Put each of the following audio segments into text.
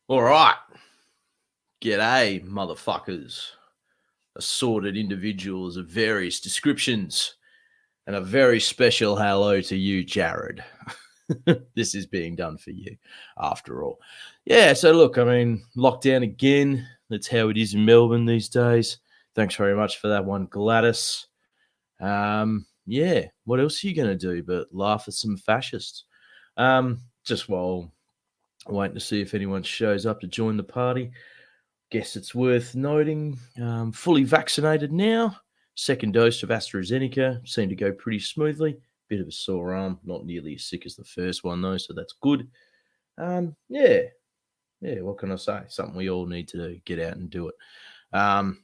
All right. G'day, motherfuckers. Assorted individuals of various descriptions. And a very special hello to you, Jared. This is being done for you, after all. Yeah, so look, lockdown again. That's how it is in Melbourne these days. Thanks very much for that one, Gladys. Yeah, what else are you going to do but laugh at some fascists? Just while waiting to see if anyone shows up to join the party. Guess it's worth noting, fully vaccinated now. Second dose of AstraZeneca seemed to go pretty smoothly. Bit of a sore arm, not nearly as sick as the first one though, so that's good. Yeah, what can I say? Something we all need to do, get out and do it.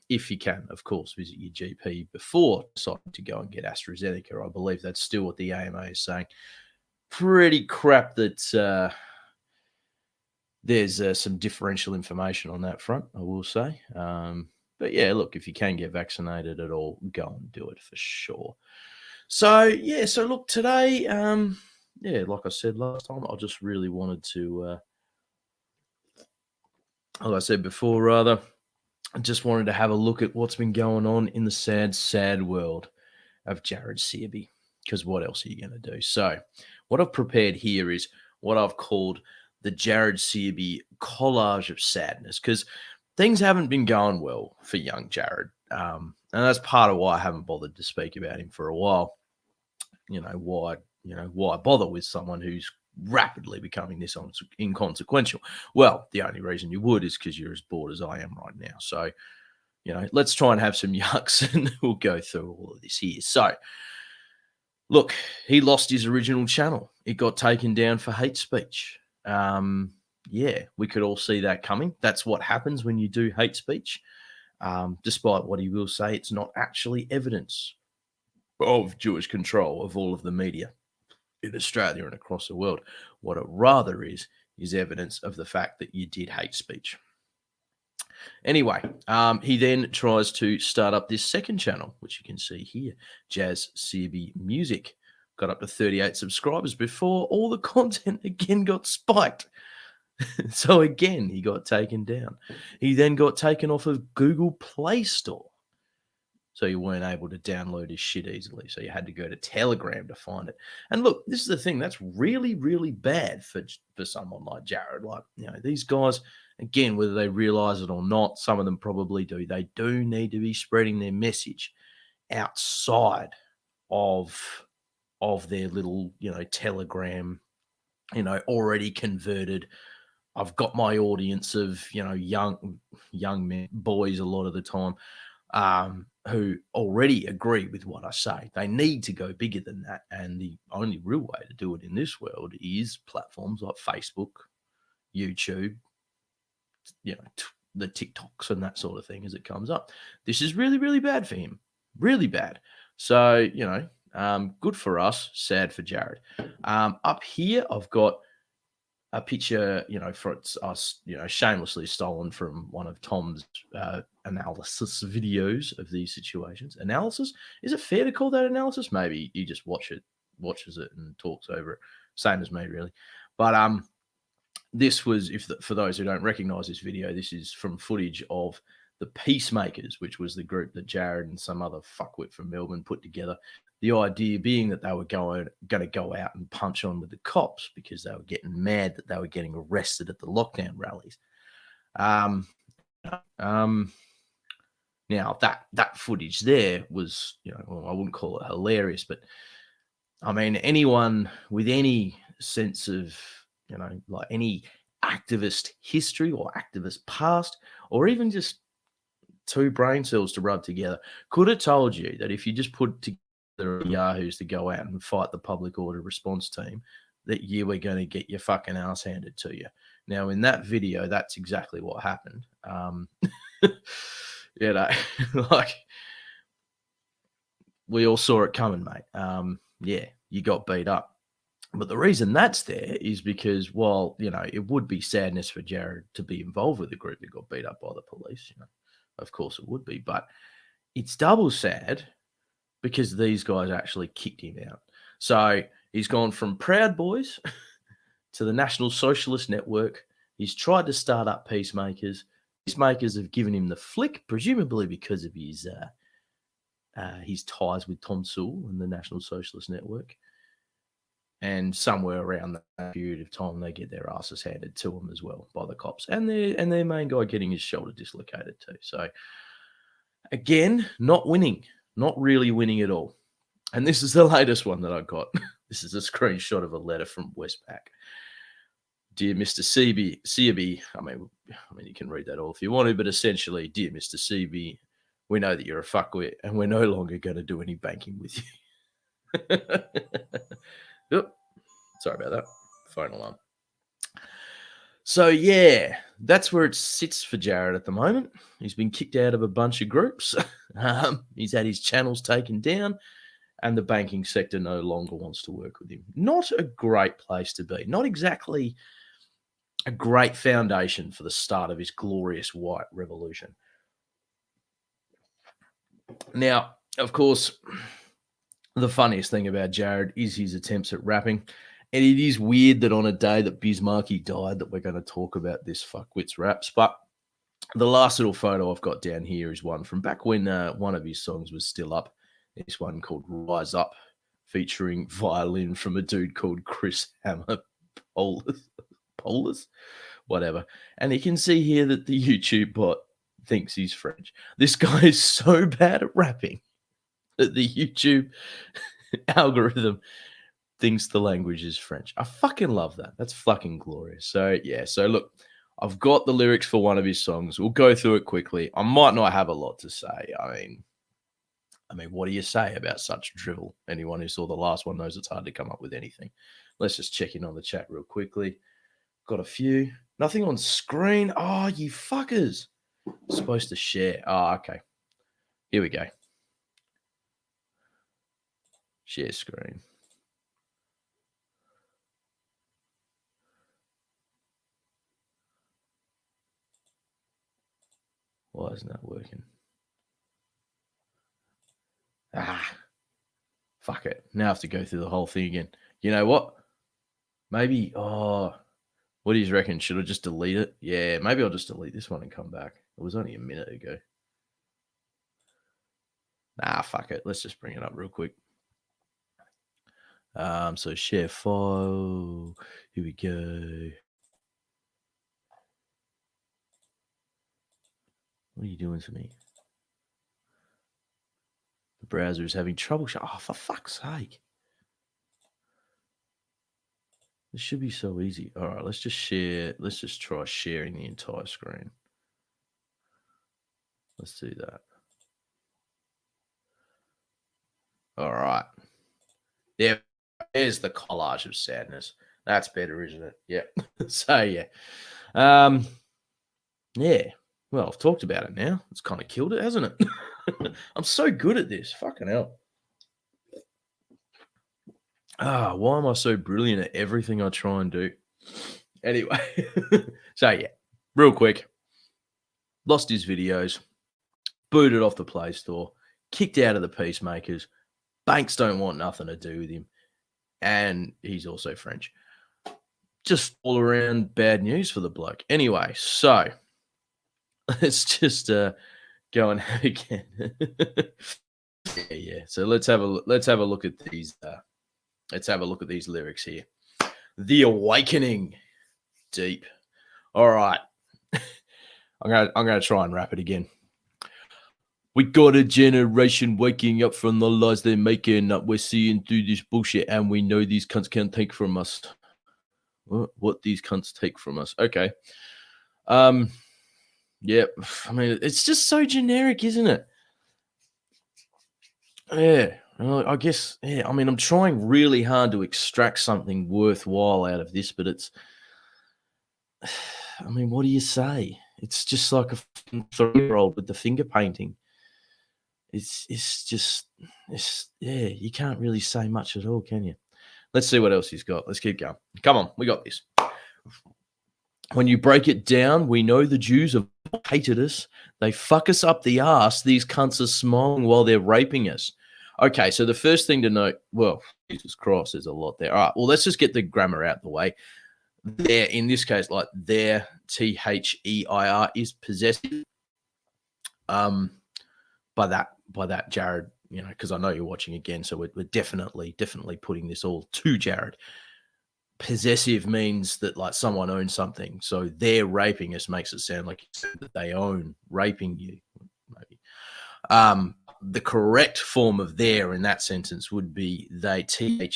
If you can, of course, visit your GP before deciding to go and get AstraZeneca. I believe that's still what the AMA is saying. Pretty crap that there's some differential information on that front, I will say. But yeah, look, if you can get vaccinated at all, go and do it for sure. So look, today, like I said last time, I just really wanted to, like I said before, rather, I just wanted to have a look at what's been going on in the sad world of Jaz Searby, because what else are you going to do? So what I've prepared here is what I've called the Jaz Searby collage of sadness, because things haven't been going well for young Jared. And that's part of why I haven't bothered to speak about him for a while. Why bother with someone who's rapidly becoming this inconsequential? Well, the only reason you would is because you're as bored as I am right now. So, let's try and have some yucks and we'll go through all of this here. So, look, he lost his original channel. It got taken down for hate speech. We could all see that coming. That's what happens when you do hate speech. Despite what he will say, it's not actually evidence of Jewish control of all of the media in Australia and across the world. What it rather is evidence of the fact that you did hate speech. Anyway, he then tries to start up this second channel, which you can see here, Jaz Searby Music. Got up to 38 subscribers before all the content again got spiked. So again, he got taken down. He then got taken off of Google Play Store. So you weren't able to download his shit easily. So you had to go to Telegram to find it. And look, this is the thing. That's really, really bad for someone like Jared. Like, these guys, again, whether they realize it or not, some of them probably do. They do need to be spreading their message outside of their little, Telegram, already converted. I've got my audience of, young men, boys a lot of the time, who already agree with what I say. They need to go bigger than that. And the only real way to do it in this world is platforms like Facebook, YouTube, the TikToks and that sort of thing as it comes up. This is really, really bad for him. Really bad. So, good for us, sad for Jared. Up here, I've got a picture, for us, shamelessly stolen from one of Tom's analysis videos of these situations. Analysis? Is it fair to call that analysis? Maybe he just watches it and talks over it. Same as me, really. But this was, for those who don't recognize this video, this is from footage of the Peacemakers, which was the group that Jared and some other fuckwit from Melbourne put together. The idea being that they were going to go out and punch on with the cops because they were getting mad that they were getting arrested at the lockdown rallies. Now that footage there was, I wouldn't call it hilarious, but anyone with any sense of, like any activist history or activist past, or even just two brain cells to rub together, could have told you that if you just put together yahoos to go out and fight the public order response team, that you were going to get your fucking ass handed to you. Now, in that video, that's exactly what happened. Like, we all saw it coming, mate. You got beat up. But the reason that's there is because, while, it would be sadness for Jared to be involved with a group that got beat up by the police, of course it would be, but it's double sad because these guys actually kicked him out. So he's gone from Proud Boys to the National Socialist Network He's tried to start up peacemakers. Peacemakers have given him the flick, presumably because of his ties with Tom Sewell and the National Socialist Network. And somewhere around that period of time, they get their asses handed to them as well by the cops, and their main guy getting his shoulder dislocated too. So again, not winning, not really winning at all. And this is the latest one that I got. This is a screenshot of a letter from Westpac. Dear Mr. Searby, I mean, you can read that all if you want to, but essentially, dear Mr. Searby, we know that you're a fuckwit, and we're no longer going to do any banking with you. Oop, sorry about that. Phone alarm. So, yeah, that's where it sits for Jared at the moment. He's been kicked out of a bunch of groups. He's had his channels taken down, and the banking sector no longer wants to work with him. Not a great place to be. Not exactly a great foundation for the start of his glorious white revolution. Now, of course, the funniest thing about Jared is his attempts at rapping. And it is weird that on a day that Bismarcky died that we're going to talk about this fuckwits raps. But the last little photo I've got down here is one from back when one of his songs was still up. This one called Rise Up, featuring violin from a dude called Chris Hammer Polis, whatever. And you can see here that the YouTube bot thinks he's French. This guy is so bad at rapping that the YouTube algorithm thinks the language is French. I fucking love that. That's fucking glorious. So, yeah. So, look, I've got the lyrics for one of his songs. We'll go through it quickly. I might not have a lot to say. I mean, what do you say about such drivel? Anyone who saw the last one knows it's hard to come up with anything. Let's just check in on the chat real quickly. Got a few. Nothing on screen. Oh, you fuckers. Supposed to share. Oh, okay. Here we go. Share screen. Why isn't that working? Fuck it. Now I have to go through the whole thing again. You know what? Maybe, what do you reckon? Should I just delete it? Yeah, maybe I'll just delete this one and come back. It was only a minute ago. Nah, fuck it. Let's just bring it up real quick. So share file. Here we go. What are you doing to me? The browser is having trouble. Oh, for fuck's sake. This should be so easy. All right, let's just share. Let's just try sharing the entire screen. Let's do that. All right. There's the collage of sadness. That's better, isn't it? Yeah. So, yeah. Yeah. Well, I've talked about it now. It's kind of killed it, hasn't it? I'm so good at this. Fucking hell. Why am I so brilliant at everything I try and do? Anyway. So, yeah. Real quick. Lost his videos. Booted off the Play Store. Kicked out of the Peacemakers. Banks don't want nothing to do with him. And he's also French. Just all around bad news for the bloke. Anyway, so let's just go and have again. Yeah. So let's have a look at these. Let's have a look at these lyrics here. The Awakening, deep. All right. I'm gonna try and rap it again. We got a generation waking up from the lies they're making. We're seeing through this bullshit, and we know these cunts can't take from us. What these cunts take from us? Okay. Yeah. I mean, it's just so generic, isn't it? Yeah. I guess. Yeah. I mean, I'm trying really hard to extract something worthwhile out of this, but it's. I mean, what do you say? It's just like a 3-year-old with the finger painting. It's just you can't really say much at all, can you? Let's see what else he's got. Let's keep going. Come on, we got this. When you break it down, we know the Jews have hated us. They fuck us up the ass. These cunts are smiling while they're raping us. Okay, so the first thing to note, well, Jesus Christ, there's a lot there. All right, well, let's just get the grammar out the way. there in this case, like their THEIR is possessive. By that, Jared, you know, because I know you're watching again, so we're definitely putting this all to Jared. Possessive means that like someone owns something, so they're raping us makes it sound like that they own raping you, maybe. The correct form of there in that sentence would be they, THEY',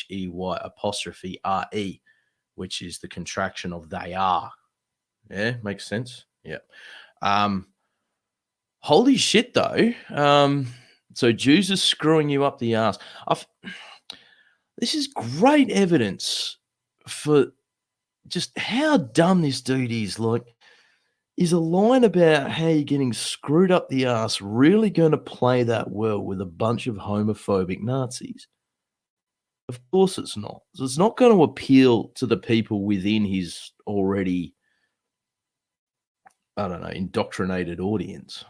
which is the contraction of they are. Yeah, makes sense. Yeah. Holy shit, though. So Jews are screwing you up the ass. This is great evidence for just how dumb this dude is. Like, is a line about how you're getting screwed up the ass really going to play that well with a bunch of homophobic Nazis? Of course it's not. So it's not going to appeal to the people within his already, I don't know, indoctrinated audience.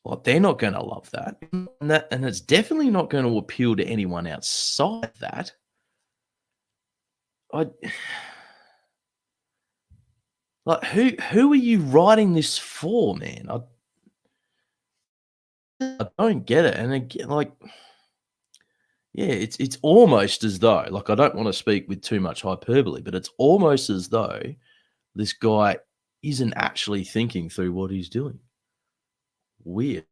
Like, they're not going to love that. And it's definitely not going to appeal to anyone outside that. Like, who are you writing this for, man? I don't get it. And again, like, yeah, it's almost as though, like, I don't want to speak with too much hyperbole, but it's almost as though this guy isn't actually thinking through what he's doing. Weird.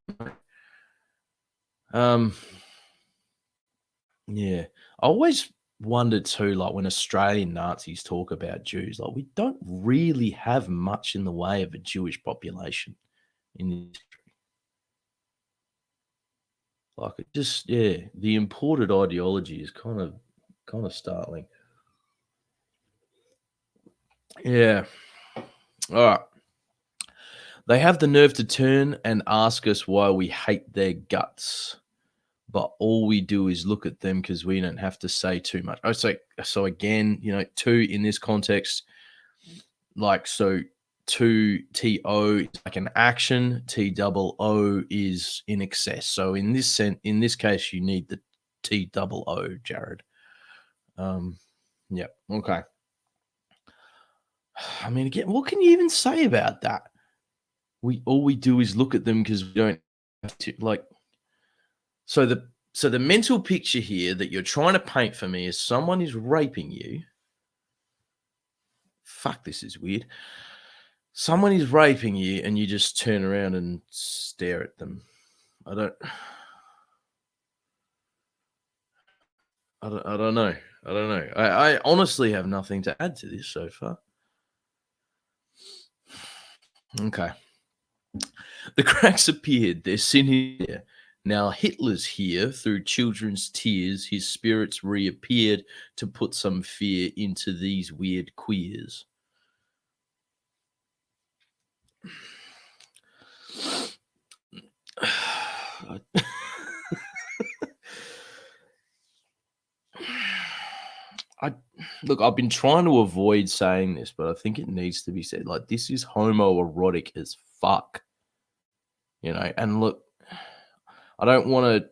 Yeah. I always wondered too, like when Australian Nazis talk about Jews, like we don't really have much in the way of a Jewish population in this country. Like it just, yeah, the imported ideology is kind of startling. Yeah. All right. They have the nerve to turn and ask us why we hate their guts, but all we do is look at them because we don't have to say too much. Oh, so again, you know, two in this context, like so, two TO is like an action, TOO is in excess. So in this case, you need the TOO, Jared. Yeah, okay. I mean, again, what can you even say about that? All we do is look at them because we don't have to like. So the mental picture here that you're trying to paint for me is someone is raping you. Fuck, this is weird. Someone is raping you and you just turn around and stare at them. I don't know. I don't know. I honestly have nothing to add to this so far. Okay. The cracks appeared. They're sitting here. Now Hitler's here. Through children's tears, his spirits reappeared to put some fear into these weird queers. Look, I've been trying to avoid saying this, but I think it needs to be said. Like, this is homoerotic as fuck. You know, and look, I don't want to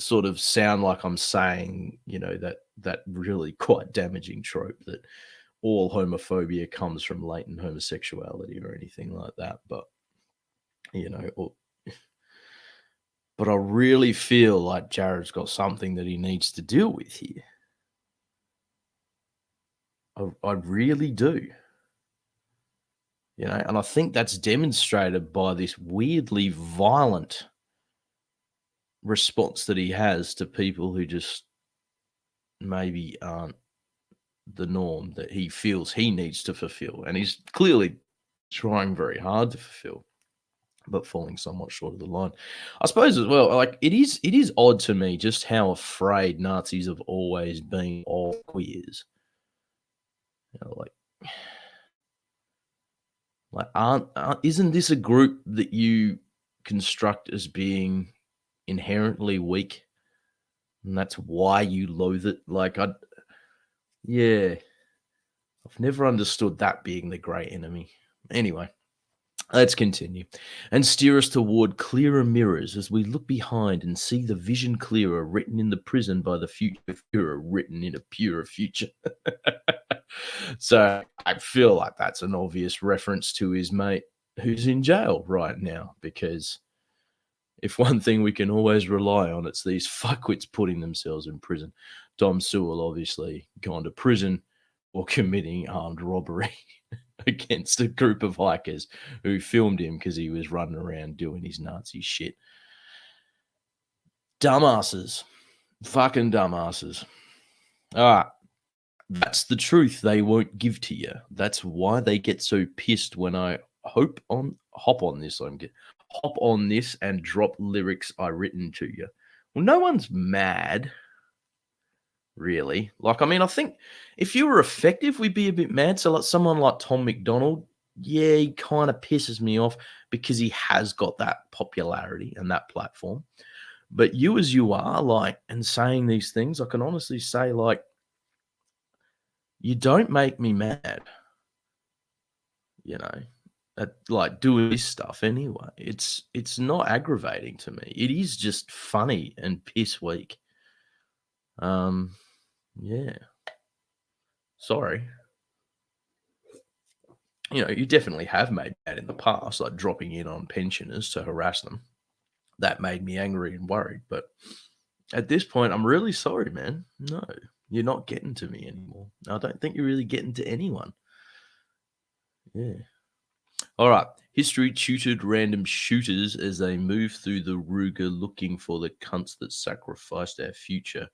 sort of sound like I'm saying, you know, that really quite damaging trope that all homophobia comes from latent homosexuality or anything like that. But, you know, but I really feel like Jared's got something that he needs to deal with here. I really do. You know, and I think that's demonstrated by this weirdly violent response that he has to people who just maybe aren't the norm that he feels he needs to fulfill. And he's clearly trying very hard to fulfill, but falling somewhat short of the line. I suppose as well, like it is odd to me just how afraid Nazis have always been of queers. You know, isn't this a group that you construct as being inherently weak, and that's why you loathe it? Like, yeah, I've never understood that being the great enemy. Anyway, let's continue and steer us toward clearer mirrors as we look behind and see the vision clearer written in the prison by the future Führer written in a purer future. So I feel like that's an obvious reference to his mate who's in jail right now, because if one thing we can always rely on, it's these fuckwits putting themselves in prison. Tom Sewell obviously gone to prison for committing armed robbery against a group of hikers who filmed him because he was running around doing his Nazi shit. Dumbasses. Fucking dumbasses. All right. That's the truth they won't give to you. That's why they get so pissed when I hop on this and drop lyrics I written to you. Well, no one's mad, really. Like, I mean, I think if you were effective, we'd be a bit mad. So, like someone like Tom McDonald, yeah, he kind of pisses me off because he has got that popularity and that platform. But you as you are, like, and saying these things, I can honestly say, like, you don't make me mad, you know, at like doing this stuff anyway. It's not aggravating to me. It is just funny and piss weak. Yeah. Sorry. You know, you definitely have made that in the past, like dropping in on pensioners to harass them. That made me angry and worried. But at this point, I'm really sorry, man. No, you're not getting to me anymore. I don't think you're really getting to anyone. Yeah. All right. History tutored random shooters as they move through the Ruger looking for the cunts that sacrificed our future.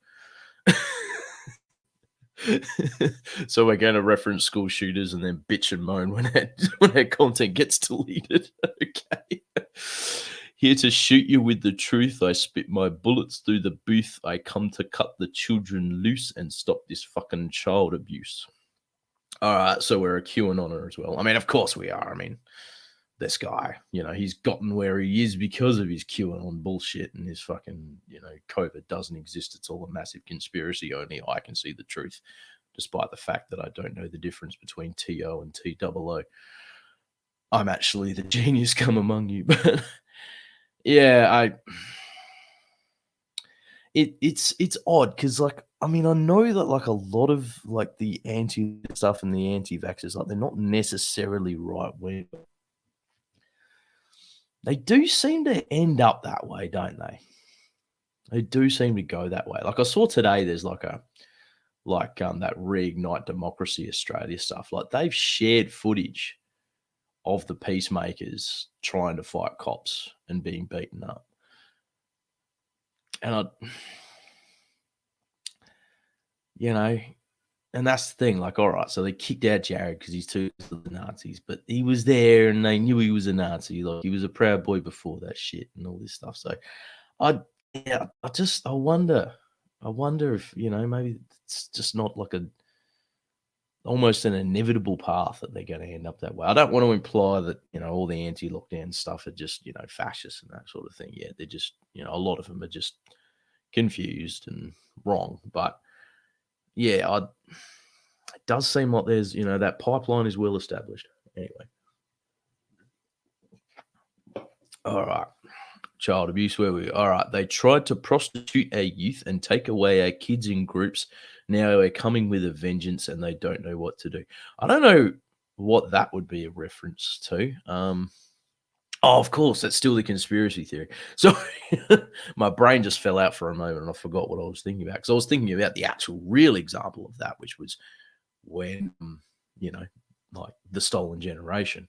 So we're going to reference school shooters and then bitch and moan when our content gets deleted. Okay. Here to shoot you with the truth, I spit my bullets through the booth. I come to cut the children loose and stop this fucking child abuse. All right, so we're a QAnoner as well. I mean, of course we are. I mean, this guy, you know, he's gotten where he is because of his QAnon bullshit and his fucking, you know, COVID doesn't exist. It's all a massive conspiracy. Only I can see the truth, despite the fact that I don't know the difference between TO and TOO. I'm actually the genius come among you. But yeah, it's odd because, like, I mean, I know that like a lot of like the anti stuff and the anti-vaxxers, like they're not necessarily right wing. They do seem to end up that way, don't they? They do seem to go that way. Like I saw today, there's like that Reignite Democracy Australia stuff. Like they've shared footage of the peacemakers trying to fight cops and being beaten up. And you know, and that's the thing. Like, all right, so they kicked out Jared because he's too close to the Nazis, but he was there and they knew he was a Nazi. Like, he was a Proud Boy before that shit and all this stuff. So, I wonder if, you know, maybe it's just not like almost an inevitable path that they're going to end up that way. I don't want to imply that, you know, all the anti-lockdown stuff are just, you know, fascists and that sort of thing. Yeah, they're just, you know, a lot of them are just confused and wrong. But yeah, it does seem like there's, you know, that pipeline is well established. Anyway. All right. Child abuse, where we? All right. They tried to prostitute our youth and take away our kids in groups. Now they're coming with a vengeance and they don't know what to do. I don't know what that would be a reference to. Oh, of course, that's still the conspiracy theory. So my brain just fell out for a moment and I forgot what I was thinking about. Because I was thinking about the actual real example of that, which was when, you know, like the stolen generation,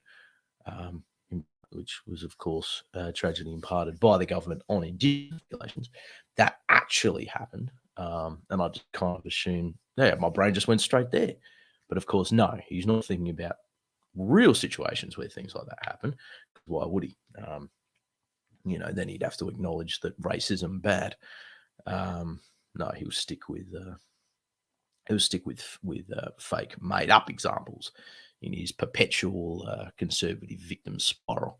which was, of course, tragedy imparted by the government on Indigenous populations. That actually happened. And I just kind of assumed, yeah, my brain just went straight there. But of course, no, he's not thinking about real situations where things like that happen. Why would he? You know, then he'd have to acknowledge that racism bad. No, he'll stick with fake made up examples in his perpetual conservative victim spiral.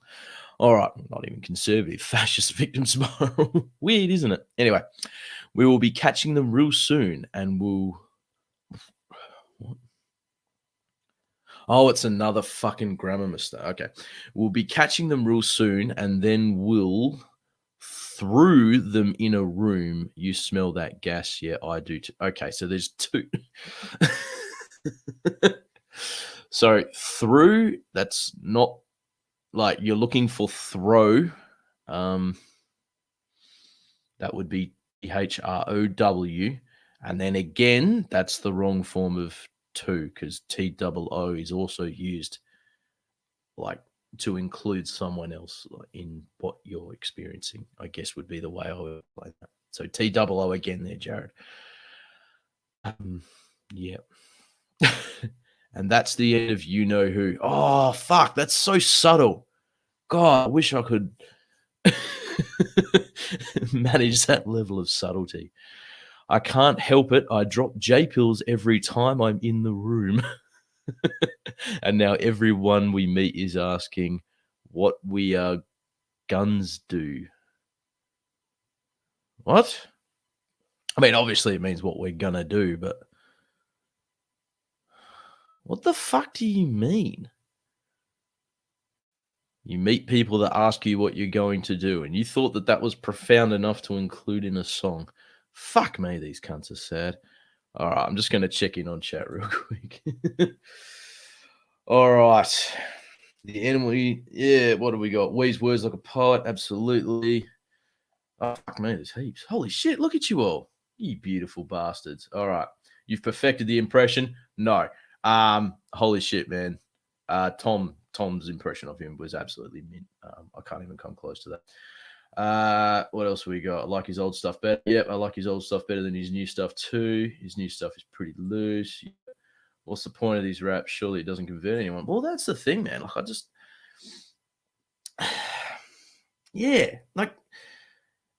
All right, not even conservative, fascist victim spiral. Weird, isn't it? Anyway, we will be catching them real soon, and we'll. What? Oh, it's another fucking grammar mistake. Okay. We'll be catching them real soon and then we'll throw them in a room. You smell that gas? Yeah, I do too. Okay, so there's two. So through, that's not like you're looking for throw. Um, that would be THROW. And then again, that's the wrong form of two because TOO is also used like to include someone else in what you're experiencing, I guess would be the way I would play that. So TOO again there, Jared. Yeah. And that's the end of You Know Who. Oh, fuck. That's so subtle. God, I wish I could manage that level of subtlety. I can't help it. I drop J pills every time I'm in the room. And now everyone we meet is asking what we guns do. What? I mean, obviously it means what we're gonna do, but what the fuck do you mean? You meet people that ask you what you're going to do, and you thought that that was profound enough to include in a song. Fuck me, these cunts are sad. All right, I'm just going to check in on chat real quick. All right. The enemy, yeah, what do we got? We's words like a poet, absolutely. Oh, fuck me, there's heaps. Holy shit, look at you all. You beautiful bastards. All right. You've perfected the impression? No. Holy shit, man. Tom's impression of him was absolutely mint. I can't even come close to that. What else we got? I like his old stuff better. Yep, I like his old stuff better than his new stuff too. His new stuff is pretty loose. What's the point of these raps? Surely it doesn't convert anyone. Well, that's the thing, man. Like I just yeah,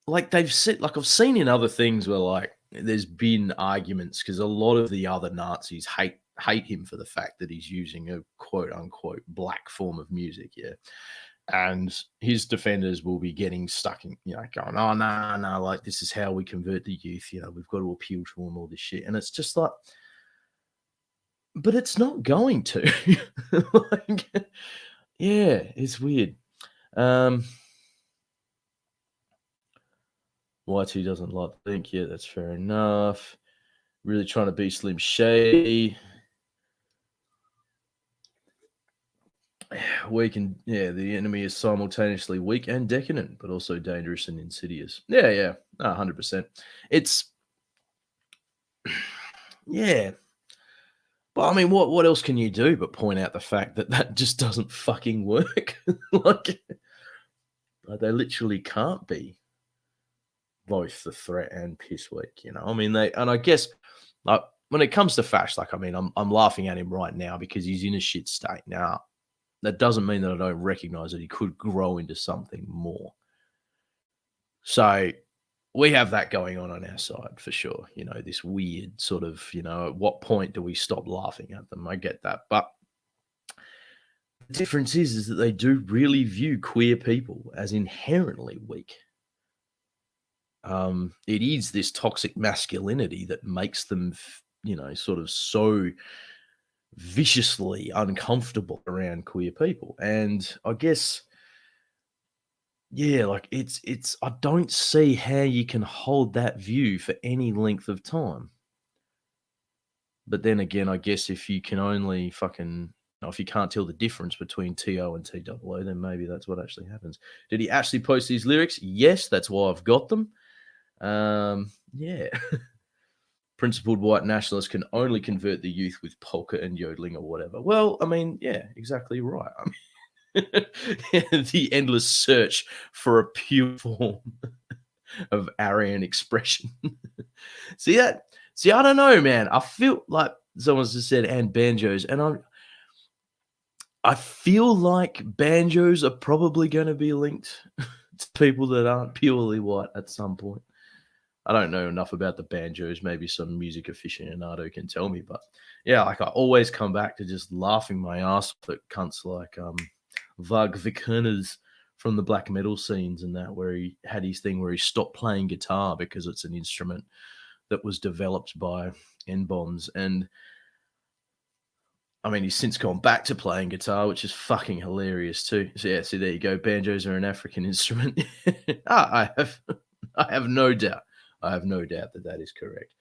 like they've said, like I've seen in other things where like there's been arguments because a lot of the other Nazis hate him for the fact that he's using a quote unquote black form of music, yeah. And his defenders will be getting stuck in, going, oh no, like this is how we convert the youth, we've got to appeal to them, all this shit. And it's just like, but it's not going to. Like, yeah, it's weird. YT doesn't like the link. Yeah, that's fair enough. Really trying to be Slim Shady. Weak and the enemy is simultaneously weak and decadent, but also dangerous and insidious. Yeah, 100%. It's yeah. But I mean, what else can you do but point out the fact that that just doesn't fucking work? like they literally can't be both the threat and piss weak. I mean, I guess like when it comes to Fash, like I mean, I'm laughing at him right now because he's in a shit state now. That doesn't mean that I don't recognize that he could grow into something more. So we have that going on our side for sure. This weird sort of, at what point do we stop laughing at them? I get that. But the difference is that they do really view queer people as inherently weak. It is this toxic masculinity that makes them, sort of so viciously uncomfortable around queer people. And I guess, yeah, like it's I don't see how you can hold that view for any length of time. But then again, I guess if you can only if you can't tell the difference between TO and TOO, then maybe that's what actually happens. Did he actually post these lyrics? Yes, that's why I've got them. Yeah. Principled white nationalists can only convert the youth with polka and yodeling or whatever. Well, I mean, yeah, exactly right. I mean, the endless search for a pure form of Aryan expression. See, I don't know, man. I feel like someone's just said and banjos, and I feel like banjos are probably going to be linked to people that aren't purely white at some point. I don't know enough about the banjos. Maybe some music aficionado can tell me. But yeah, like I always come back to just laughing my ass off at cunts like Varg Vikernes from the black metal scenes and that, where he had his thing where he stopped playing guitar because it's an instrument that was developed by N-bombs. And I mean, he's since gone back to playing guitar, which is fucking hilarious too. So yeah, see, there you go. Banjos are an African instrument. I have no doubt. I have no doubt that that is correct.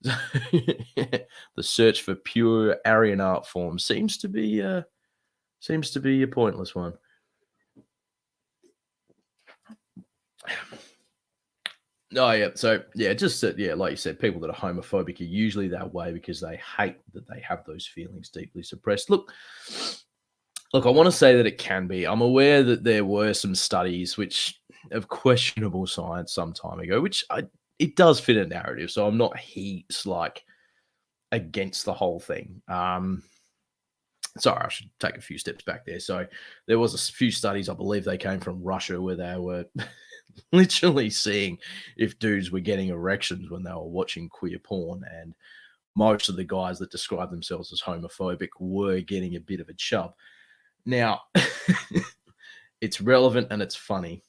The search for pure Aryan art form seems to be a pointless one. Oh yeah, so yeah, just that, yeah, like you said, people that are homophobic are usually that way because they hate that they have those feelings deeply suppressed. Look, I want to say that it can be. I'm aware that there were some studies which of questionable science some time ago, it does fit a narrative. So I'm not heaps like against the whole thing. Sorry, I should take a few steps back there. So there was few studies, I believe they came from Russia, where they were literally seeing if dudes were getting erections when they were watching queer porn, and most of the guys that describe themselves as homophobic were getting a bit of a chub. Now, it's relevant and it's funny,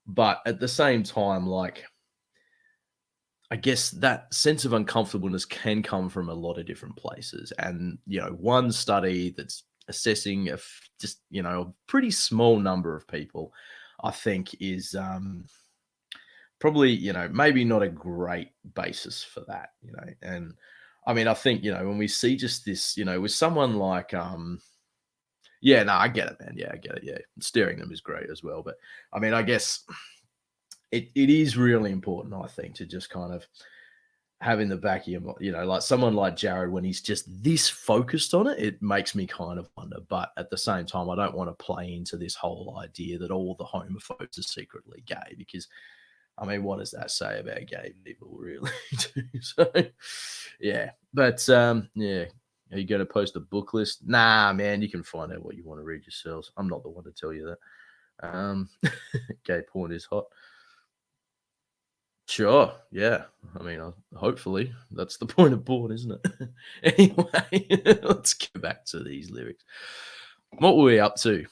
but at the same time, like, I guess that sense of uncomfortableness can come from a lot of different places. And, one study that's assessing just, a pretty small number of people, I think is probably, maybe not a great basis for that, And I mean, I think, when we see just this, with someone like, yeah, no, I get it, man. Yeah, I get it. Yeah. Steering them is great as well. But I mean, I guess it is really important, I think, to just kind of have in the back of your mind, like someone like Jared, when he's just this focused on it, it makes me kind of wonder. But at the same time, I don't want to play into this whole idea that all the homophobes are secretly gay, because I mean, what does that say about gay people, really? So, yeah. But yeah, are you going to post a book list? Nah, man, you can find out what you want to read yourselves. I'm not the one to tell you that. Gay porn is hot. Sure. Yeah. I mean, hopefully that's the point of porn, isn't it? Anyway, let's get back to these lyrics. What were we up to?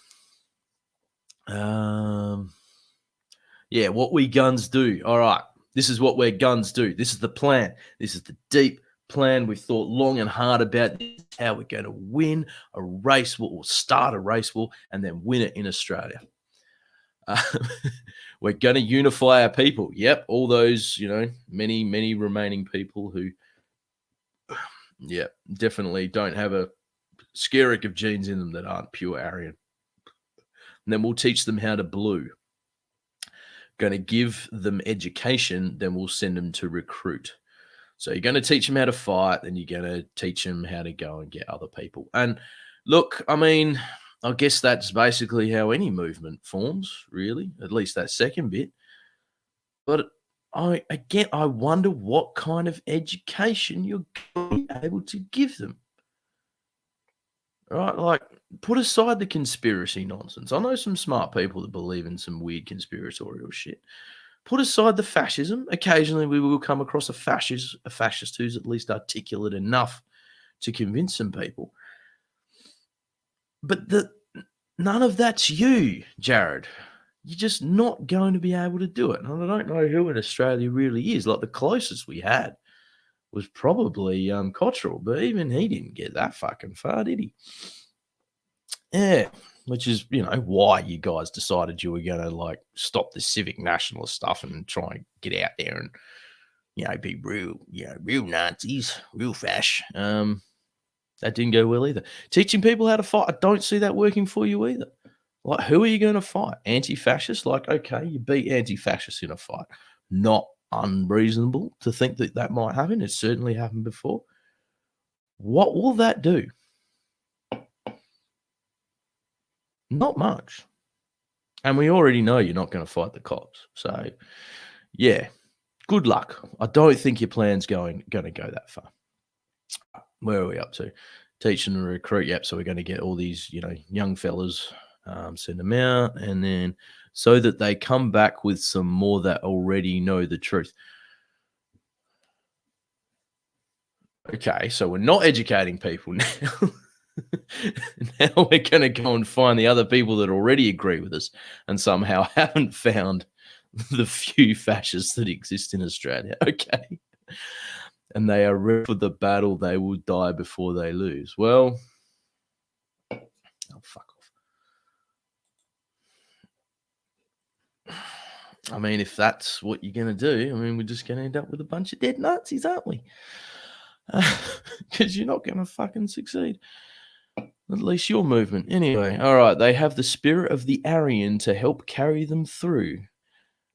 Yeah, what we guns do. All right. This is what we're guns do. This is the plan. This is the deep plan. We've thought long and hard about this, how we're going to win a race war, or start a race war, and then win it in Australia. We're going to unify our people. Yep, all those, many, many remaining people who, yeah, definitely don't have a skerrick of genes in them that aren't pure Aryan. And then we'll teach them how to blue. Going to give them education, then we'll send them to recruit. So you're going to teach them how to fight, and you're going to teach them how to go and get other people. And look, I mean, I guess that's basically how any movement forms, really, at least that second bit. But I wonder what kind of education you're going to be able to give them. Right? Like, put aside the conspiracy nonsense. I know some smart people that believe in some weird conspiratorial shit. Put aside the fascism. Occasionally, we will come across a fascist who's at least articulate enough to convince some people. But none of that's you, Jared. You're just not going to be able to do it. And I don't know who in Australia really is. Like, the closest we had was probably Cottrell, but even he didn't get that fucking far, did he? Yeah, which is, why you guys decided you were going to, like, stop the civic nationalist stuff and try and get out there and, be real, real Nazis, real fash. That didn't go well either. Teaching people how to fight, I don't see that working for you either. Like, who are you going to fight? Anti-fascists? Like, okay, you beat anti-fascists in a fight. Not unreasonable to think that that might happen. It's certainly happened before. What will that do? Not much. And we already know you're not going to fight the cops. So, yeah, good luck. I don't think your plan's going to go that far. Where are we up to? Teach and recruit. Yep. So we're going to get all these, young fellas, send them out, and then so that they come back with some more that already know the truth. Okay, so we're not educating people now. Now we're going to go and find the other people that already agree with us and somehow haven't found the few fascists that exist in Australia. Okay. And they are ready for the battle. They will die before they lose. Well, fuck off. I mean, if that's what you're going to do, I mean, we're just going to end up with a bunch of dead Nazis, aren't we? Because you're not going to fucking succeed. At least your movement. Anyway, all right. They have the spirit of the Aryan to help carry them through.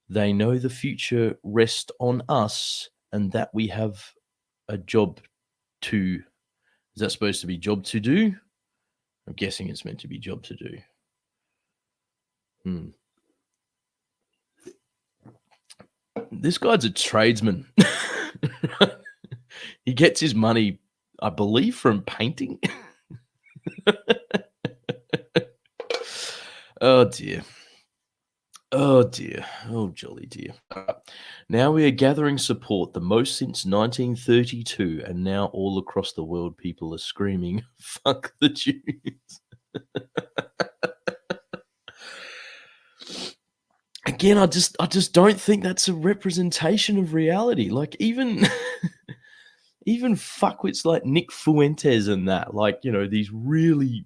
They know the future rests on us and that we have a job to. Is that supposed to be job to do? I'm guessing it's meant to be job to do. This guy's a tradesman. He gets his money, I believe, from painting. Oh dear. Oh dear. Oh jolly dear. Now we are gathering support, the most since 1932, and now all across the world people are screaming, "Fuck the Jews." Again, I just don't think that's a representation of reality. Like even even fuckwits like Nick Fuentes and that, like, you know, these really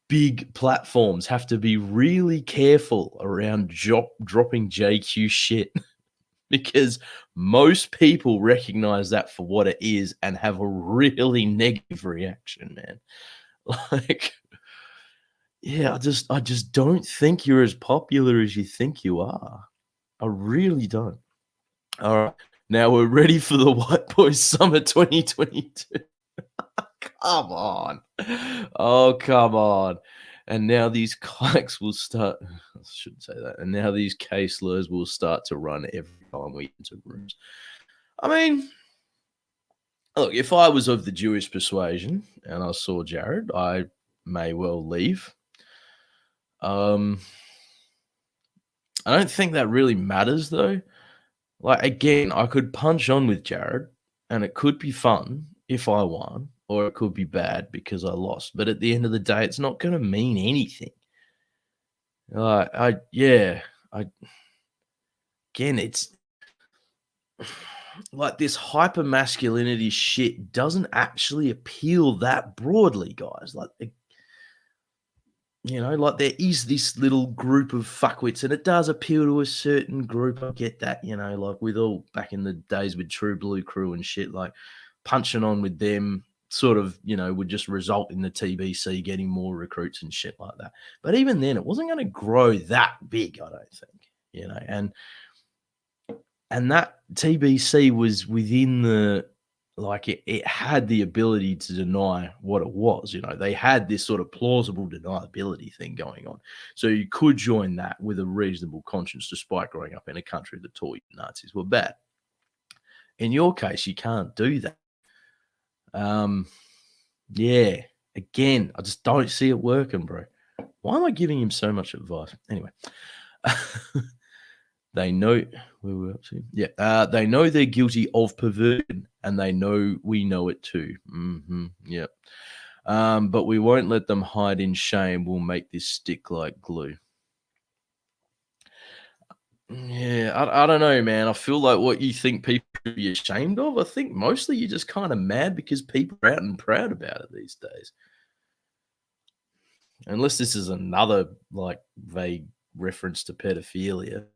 big platforms have to be really careful around dropping JQ shit because most people recognize that for what it is and have a really negative reaction, man. Like, yeah, I just don't think you're as popular as you think you are. I really don't. All right. Now we're ready for the White Boys Summer 2022. Come on. Oh, come on. And now these kikes will start. I shouldn't say that. And now these K slurs will start to run every time we enter rooms. I mean, look, if I was of the Jewish persuasion and I saw Jared, I may well leave. I don't think that really matters though. Like, again, I could punch on with Jared and it could be fun if I won, or it could be bad because I lost. But at the end of the day, it's not going to mean anything. Again, it's like this hyper masculinity shit doesn't actually appeal that broadly, guys. Like, you know, like there is this little group of fuckwits, and it does appeal to a certain group. I get that, you know, like with all back in the days with True Blue Crew and shit, like punching on with them sort of, you know, would just result in the TBC getting more recruits and shit like that. But even then, it wasn't going to grow that big, I don't think, you know, and that TBC was within the, like it had the ability to deny what it was. You know, they had this sort of plausible deniability thing going on. So you could join that with a reasonable conscience, despite growing up in a country that taught you Nazis were bad. In your case, you can't do that. Yeah, again, I just don't see it working, bro. Why am I giving him so much advice? Anyway. They know where we're up to. Yeah, they know they're guilty of perversion, and they know we know it too. Yep. But we won't let them hide in shame. We'll make this stick like glue. Yeah, I don't know, man. I feel like what you think people should be ashamed of, I think mostly you're just kind of mad because people are out and proud about it these days. Unless this is another like vague reference to pedophilia,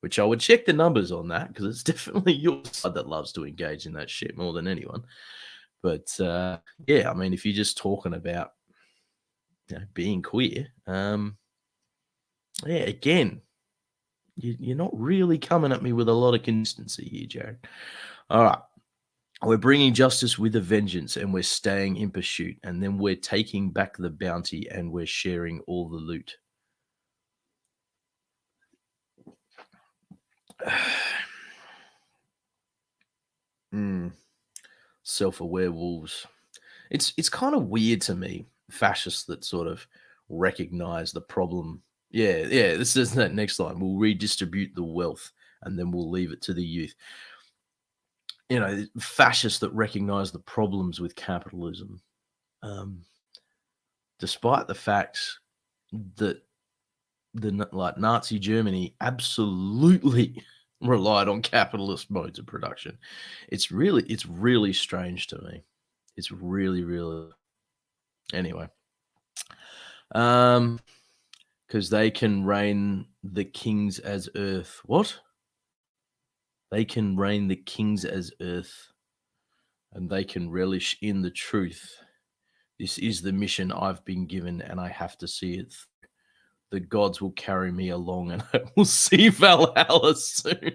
which I would check the numbers on that because it's definitely your side that loves to engage in that shit more than anyone. But yeah, I mean, if you're just talking about, you know, being queer, yeah, again, you're not really coming at me with a lot of consistency here, Jared. All right. We're bringing justice with a vengeance and we're staying in pursuit. And then we're taking back the bounty and we're sharing all the loot. Self-aware wolves. It's kind of weird to me, fascists that sort of recognize the problem. Yeah, this is that next line. We'll redistribute the wealth and then we'll leave it to the youth. You know, fascists that recognize the problems with capitalism, despite the facts that like Nazi Germany absolutely relied on capitalist modes of production. It's really strange to me. It's really anyway. Because they can reign the kings as earth. What? They can reign the kings as earth, and they can relish in the truth. This is the mission I've been given, and I have to see it through. The gods will carry me along, and I will see Valhalla soon.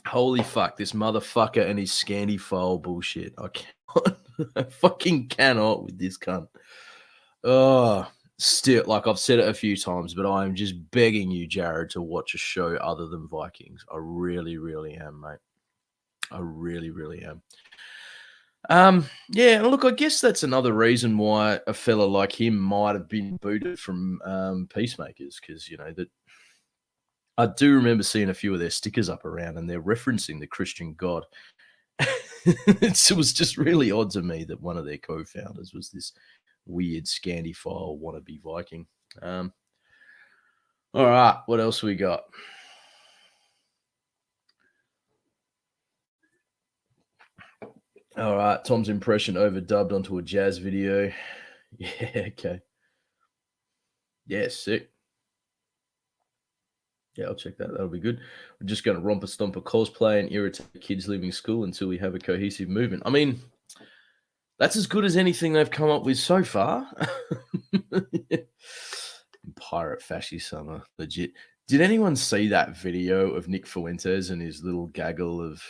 Holy fuck, this motherfucker and his Scandi file bullshit. I cannot. I fucking cannot with this cunt. Oh, still, like I've said it a few times, but I am just begging you, Jared, to watch a show other than Vikings. I really, really am, mate. I really, really am. Yeah, and look, I guess that's another reason why a fella like him might have been booted from Peacemakers, because that I do remember seeing a few of their stickers up around, and they're referencing the Christian God. It was just really odd to me that one of their co-founders was this weird Scandifile wannabe Viking. All right, what else we got? All right, Tom's impression overdubbed onto a Jazz video. Yeah, okay. Yeah, sick. Yeah, I'll check that. That'll be good. We're just going to romper stomper cosplay and irritate kids leaving school until we have a cohesive movement. I mean, that's as good as anything they've come up with so far. Pirate fascist summer, legit. Did anyone see that video of Nick Fuentes and his little gaggle of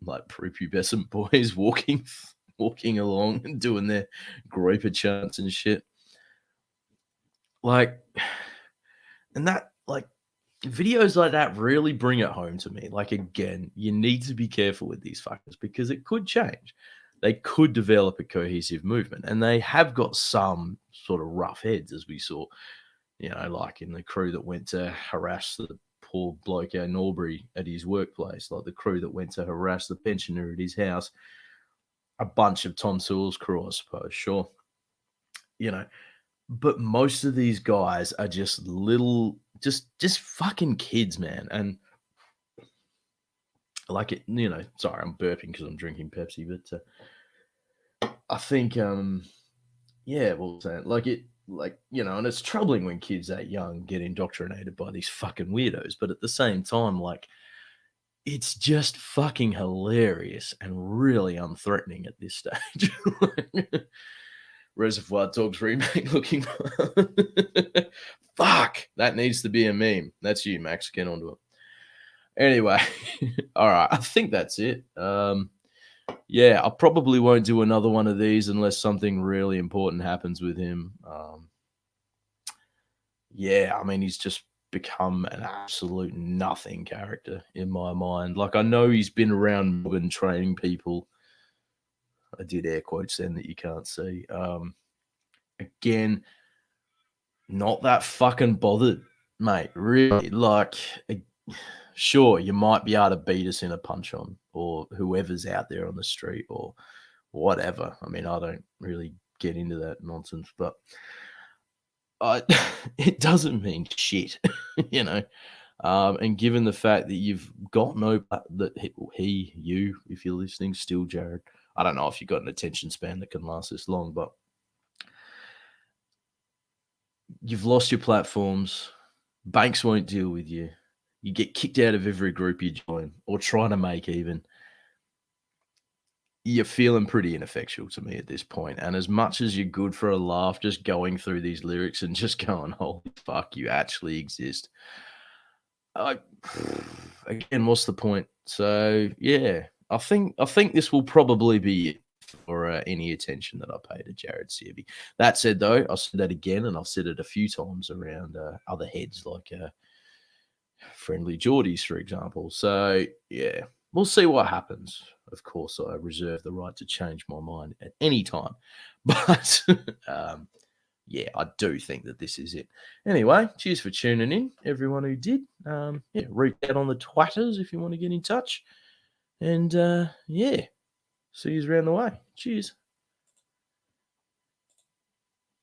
like prepubescent boys walking along and doing their groper chants and shit? Like, and that like videos like that really bring it home to me. Like, again, you need to be careful with these fuckers because it could change. They could develop a cohesive movement, and they have got some sort of rough heads, as we saw, like in the crew that went to harass the poor bloke out Norbury at his workplace, like the crew that went to harass the pensioner at his house, a bunch of Tom Sewell's crew, I suppose, sure. But most of these guys are just little, just fucking kids, man. And like it, sorry, I'm burping because I'm drinking Pepsi, but I think, yeah, well, like it, and it's troubling when kids that young get indoctrinated by these fucking weirdos. But at the same time, like, it's just fucking hilarious and really unthreatening at this stage. Reservoir Dogs remake looking. Fuck, that needs to be a meme. That's you, Max. Get onto it. Anyway, all right. I think that's it. Yeah, I probably won't do another one of these unless something really important happens with him. Yeah, I mean, he's just become an absolute nothing character in my mind. Like, I know he's been around Melbourne training people. I did air quotes then that you can't see. Again, not that fucking bothered, mate. Really, like, sure, you might be able to beat us in a punch on, or whoever's out there on the street, or whatever. I mean, I don't really get into that nonsense, but it doesn't mean shit, And given the fact that you've got you, if you're listening, still, Jared, I don't know if you've got an attention span that can last this long, but you've lost your platforms. Banks won't deal with you. You get kicked out of every group you join or try to make even. You're feeling pretty ineffectual to me at this point. And as much as you're good for a laugh, just going through these lyrics and just going, holy fuck, you actually exist. Again, what's the point? So yeah, I think this will probably be it for any attention that I pay to Jaz Searby. That said, though, I'll say that again, and I've said it a few times around other heads like Friendly Geordies, for example. So yeah, we'll see what happens. Of course, I reserve the right to change my mind at any time, but yeah, I do think that this is it. Anyway, cheers for tuning in, everyone who did. Yeah, reach out on the twatters if you want to get in touch. And yeah, see you around the way. Cheers.